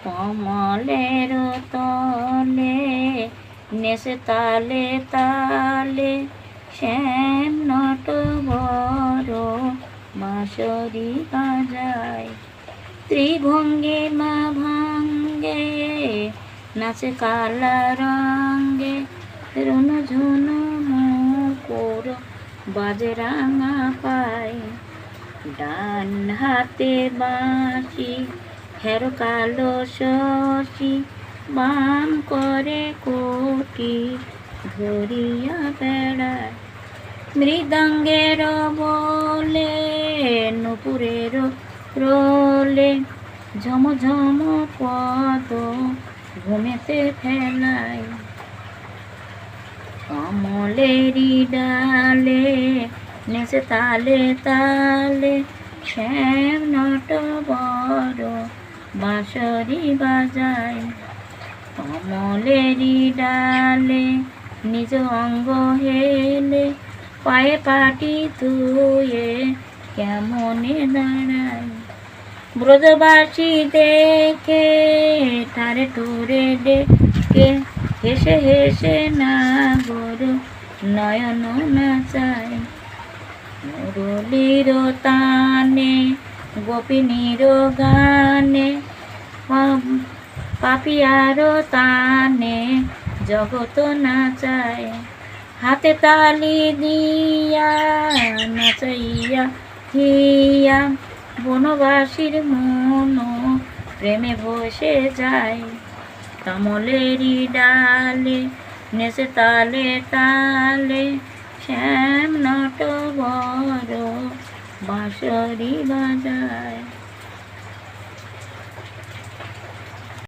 কমলের তলে নেশে তালে তালে শ্যাম নট বড় বাঁশরি বাজায়। ত্রিভঙ্গিমা ভাঙ্গে নাচে কালা রঙ্গে রুনঝুনু মুকুর বাজে রাঙা পায়। ডান হাতে বাঁশি হেরো কালো শশী বাম করে কোটি ধরিয়া বেড়ায়। মৃদঙ্গের বলে নুপুরের রোলে ঝমঝম পদ ঘুমেতে ফেলায়। কমলেরি ডালে নেচে তালে তালে শ্যাম নট বড় বাঁশরি বাজায়। কমলেরি ডালে নিজ অঙ্গ হেলে পায়ে পাটি ধুয়ে কেমনে দাঁড়ায়। ব্রজবাসী দেখে তারে তোরে ডেকে হেসে হেসে নাগর নয়ন নাচায়। মুরলীর তানে গোপিনীর গানে পাপিয়ার তানে জগত নাচায়। হাতে তালি দিয়া নাচাইয়া হিয়া বনবাসীর মন প্রেমে বসে যায়। কমলেরি ডালে নেচে তালে তালে শ্যাম নট বড় বাঁশরি বাজায়।